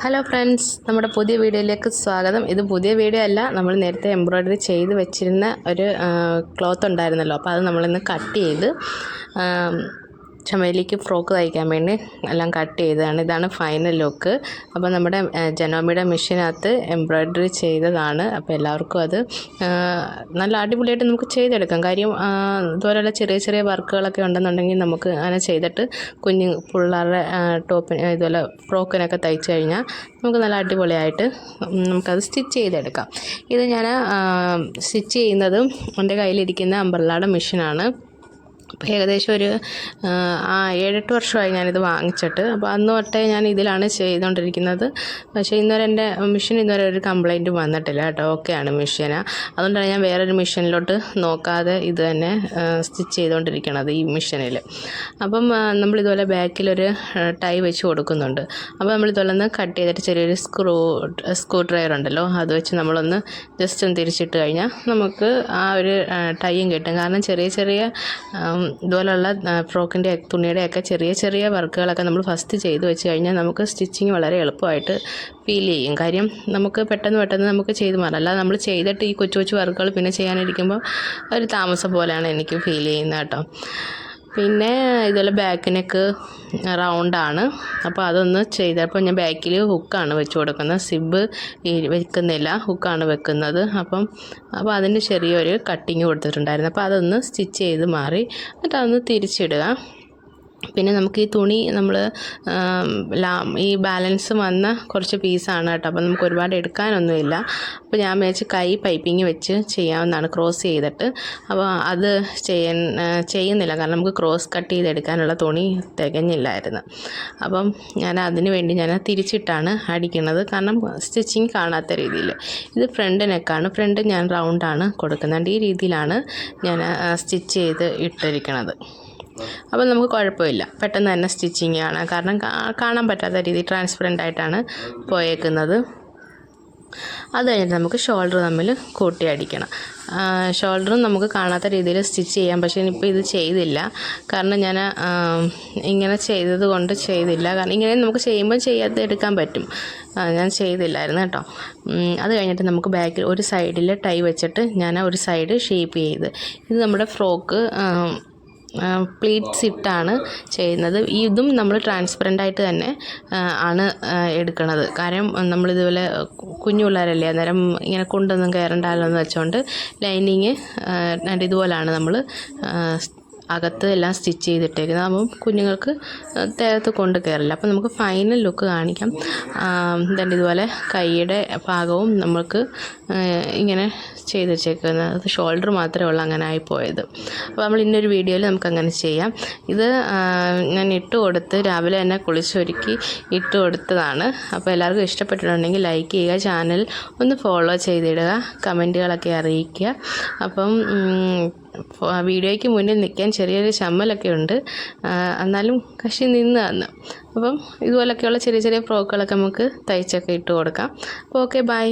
Hello friends, നമ്മുടെ പുതിയ വീഡിയോയിലേക്ക് സ്വാഗതം. ഇത് പുതിയ വീഡിയോ അല്ല, നമ്മൾ നേരത്തെ എംബ്രോയ്ഡറി ചെയ്ത് വെച്ചിരുന്ന ഒരു ക്ലോത്ത് ഉണ്ടായിരുന്നല്ലോ. അപ്പോൾ അത് നമ്മളിന്ന് കട്ട് ചെയ്ത് ചമയിലേക്ക് ഫ്രോക്ക് തയ്ക്കാൻ വേണ്ടി എല്ലാം കട്ട് ചെയ്തതാണ്. ഇതാണ് ഫൈനൽ ലുക്ക്. അപ്പോൾ നമ്മുടെ ജനോമിയുടെ മെഷീനകത്ത് എംബ്രോയ്ഡറി ചെയ്തതാണ്. അപ്പോൾ എല്ലാവർക്കും അത് നല്ല അടിപൊളിയായിട്ട് നമുക്ക് ചെയ്തെടുക്കാം. കാര്യം ഇതുപോലെയുള്ള ചെറിയ ചെറിയ വർക്കുകളൊക്കെ ഉണ്ടെന്നുണ്ടെങ്കിൽ നമുക്ക് അങ്ങനെ ചെയ്തിട്ട് കുഞ്ഞു പിള്ളേരുടെ ടോപ്പിന് ഇതുപോലെ ഫ്രോക്കിനൊക്കെ തയ്ച്ചു കഴിഞ്ഞാൽ നമുക്ക് നല്ല അടിപൊളിയായിട്ട് നമുക്കത് സ്റ്റിച്ച് ചെയ്തെടുക്കാം. ഇത് ഞാൻ സ്റ്റിച്ച് ചെയ്യുന്നതും എൻ്റെ കയ്യിലിരിക്കുന്ന അംബ്രല്ലയുടെ മെഷീനാണ്. അപ്പോൾ ഏകദേശം ഒരു 7-8 വർഷമായി ഞാനിത് വാങ്ങിച്ചിട്ട്. അപ്പോൾ അന്ന് തൊട്ടേ ഞാൻ ഇതിലാണ് ചെയ്തുകൊണ്ടിരിക്കുന്നത്. പക്ഷേ ഇന്നുവരെ എൻ്റെ മെഷീൻ ഇന്നുവരെ ഒരു കംപ്ലൈൻറ്റ് വന്നിട്ടില്ല കേട്ടോ. ഓക്കെയാണ് മെഷീന്. അതുകൊണ്ടാണ് ഞാൻ വേറൊരു മെഷീനിലോട്ട് നോക്കാതെ ഇത് തന്നെ സ്റ്റിച്ച് ചെയ്തുകൊണ്ടിരിക്കുന്നത് ഈ മെഷീനിൽ. അപ്പം നമ്മളിതുപോലെ ബാക്കിലൊരു ടൈ വെച്ച് കൊടുക്കുന്നുണ്ട്. അപ്പോൾ നമ്മളിതുപോലെ ഒന്ന് കട്ട് ചെയ്തിട്ട് ചെറിയൊരു സ്ക്രൂ ഡ്രൈവർ ഉണ്ടല്ലോ, അത് വെച്ച് നമ്മളൊന്ന് ജസ്റ്റ് ഒന്ന് തിരിച്ചിട്ട് കഴിഞ്ഞാൽ നമുക്ക് ആ ഒരു ടൈയും കിട്ടും. കാരണം ചെറിയ ചെറിയ ഇതുപോലുള്ള ഫ്രോക്കിൻ്റെ തുണിയുടെയൊക്കെ ചെറിയ ചെറിയ വർക്കുകളൊക്കെ നമ്മൾ ഫസ്റ്റ് ചെയ്ത് വെച്ച് കഴിഞ്ഞാൽ നമുക്ക് സ്റ്റിച്ചിങ് വളരെ എളുപ്പമായിട്ട് ഫീൽ ചെയ്യും. കാര്യം നമുക്ക് പെട്ടെന്ന് നമുക്ക് ചെയ്ത് മാറാം. അല്ലാതെ നമ്മൾ ചെയ്തിട്ട് ഈ കൊച്ചു കൊച്ചു വർക്കുകൾ പിന്നെ ചെയ്യാനിരിക്കുമ്പോൾ ഒരു താമസം പോലെയാണ് എനിക്ക് ഫീൽ ചെയ്യുന്നത് കേട്ടോ. പിന്നെ ഇതുപോലെ ബാക്കിനൊക്കെ റൗണ്ടാണ്. അപ്പോൾ അതൊന്ന് ചെയ്തപ്പോൾ ഞാൻ ബാക്കിൽ ഹുക്കാണ് വെച്ച് കൊടുക്കുന്നത്. സിബ് വെക്കുന്നില്ല, ഹുക്കാണ് വെക്കുന്നത്. അപ്പോൾ അതിന് ചെറിയൊരു കട്ടിങ് കൊടുത്തിട്ടുണ്ടായിരുന്നു. അപ്പോൾ അതൊന്ന് സ്റ്റിച്ച് ചെയ്ത് മാറി എന്നിട്ട് അതൊന്ന് തിരിച്ചിടുക. പിന്നെ നമുക്ക് ഈ തുണി നമ്മൾ ഈ ബാലൻസ് വന്ന കുറച്ച് പീസാണ് കേട്ടോ. അപ്പോൾ നമുക്ക് ഒരുപാട് എടുക്കാനൊന്നുമില്ല. അപ്പോൾ ഞാൻ വിചാരിച്ച് കൈ പൈപ്പിങ് വെച്ച് ചെയ്യാവുന്നതാണ്, ക്രോസ് ചെയ്തിട്ട്. അപ്പോൾ അത് ചെയ്യുന്നില്ല, കാരണം നമുക്ക് ക്രോസ് കട്ട് ചെയ്തെടുക്കാനുള്ള തുണി തികഞ്ഞില്ലായിരുന്നു. അപ്പം ഞാൻ അതിന് വേണ്ടി ഞാൻ തിരിച്ചിട്ടാണ് അടിക്കുന്നത്, കാരണം സ്റ്റിച്ചിങ് കാണാത്ത രീതിയിൽ. ഇത് ഫ്രണ്ട് നെക്കാണ്. ഫ്രണ്ട് ഞാൻ റൗണ്ടാണ് കൊടുക്കുന്നത്. ഈ രീതിയിലാണ് ഞാൻ സ്റ്റിച്ച് ചെയ്ത് ഇട്ടിരിക്കുന്നത്. അപ്പോൾ നമുക്ക് കുഴപ്പമില്ല, പെട്ടെന്ന് തന്നെ സ്റ്റിച്ചിങ് ആണ്. കാരണം കാണാൻ പറ്റാത്ത രീതി ട്രാൻസ്പെറൻ്റ് ആയിട്ടാണ് പോയേക്കുന്നത്. അത് കഴിഞ്ഞിട്ട് നമുക്ക് ഷോൾഡർ തമ്മിൽ കൂട്ടി അടിക്കണം. ഷോൾഡറും നമുക്ക് കാണാത്ത രീതിയിൽ സ്റ്റിച്ച് ചെയ്യാം. പക്ഷേ ഇപ്പോൾ ഇത് ചെയ്തില്ല, കാരണം ഞാൻ ഇങ്ങനെ ചെയ്തത് കൊണ്ട് ചെയ്തില്ല. കാരണം ഇങ്ങനെ നമുക്ക് ചെയ്യുമ്പോൾ ചെയ്യാതെ എടുക്കാൻ പറ്റും. ഞാൻ ചെയ്തില്ലായിരുന്നു കേട്ടോ. അത് കഴിഞ്ഞിട്ട് നമുക്ക് ബാക്കിൽ ഒരു സൈഡിൽ ടൈ വെച്ചിട്ട് ഞാൻ ഒരു സൈഡ് ഷേപ്പ് ചെയ്ത്, ഇത് നമ്മുടെ ഫ്രോക്ക് പ്ലീറ്റ്സ് ഇട്ടാണ് ചെയ്യുന്നത്. ഇതും നമ്മൾ ട്രാൻസ്പെറൻ്റ് ആയിട്ട് തന്നെ ആണ് എടുക്കുന്നത്. കാര്യം നമ്മളിതുപോലെ കുഞ്ഞു പിള്ളേരല്ലേ, അന്നേരം ഇങ്ങനെ കൊണ്ടൊന്നും കയറണ്ടല്ലോ എന്ന് വെച്ചുകൊണ്ട് ലൈനിങ് ഇതുപോലെയാണ് നമ്മൾ അകത്ത് എല്ലാം സ്റ്റിച്ച് ചെയ്തിട്ടേക്കുന്നത്. അപ്പം കുഞ്ഞുങ്ങൾക്ക് ദേഹത്ത് കൊണ്ട് കയറില്ല. അപ്പോൾ നമുക്ക് ഫൈനൽ ലുക്ക് കാണിക്കാം. then ഇതുപോലെ കൈയുടെ ഭാഗവും നമുക്ക് ഇങ്ങനെ ചെയ്ത് വെച്ചേക്കുന്നത്. അത് ഷോൾഡർ മാത്രമേ ഉള്ളൂ അങ്ങനെ ആയിപ്പോയത്. അപ്പോൾ നമ്മൾ ഇന്നൊരു വീഡിയോയിൽ നമുക്കങ്ങനെ ചെയ്യാം. ഇത് ഞാൻ ഇട്ട് കൊടുത്ത് രാവിലെ തന്നെ കുളിച്ചൊരുക്കി ഇട്ട് കൊടുത്തതാണ്. അപ്പോൾ എല്ലാവർക്കും ഇഷ്ടപ്പെട്ടിട്ടുണ്ടെങ്കിൽ ലൈക്ക് ചെയ്യുക, ചാനൽ ഒന്ന് ഫോളോ ചെയ്തിടുക, കമൻറ്റുകളൊക്കെ അറിയിക്കുക. അപ്പം വീഡിയോയ്ക്ക് മുന്നിൽ നിൽക്കാൻ ചെറിയൊരു ചമ്മലൊക്കെ ഉണ്ട്, എന്നാലും കക്ഷി നിന്ന് തന്നു. അപ്പം ഇതുപോലൊക്കെയുള്ള ചെറിയ ചെറിയ ഫ്രോക്കുകളൊക്കെ നമുക്ക് തയ്ച്ചൊക്കെ ഇട്ട് കൊടുക്കാം. അപ്പോൾ ഓക്കെ, ബൈ.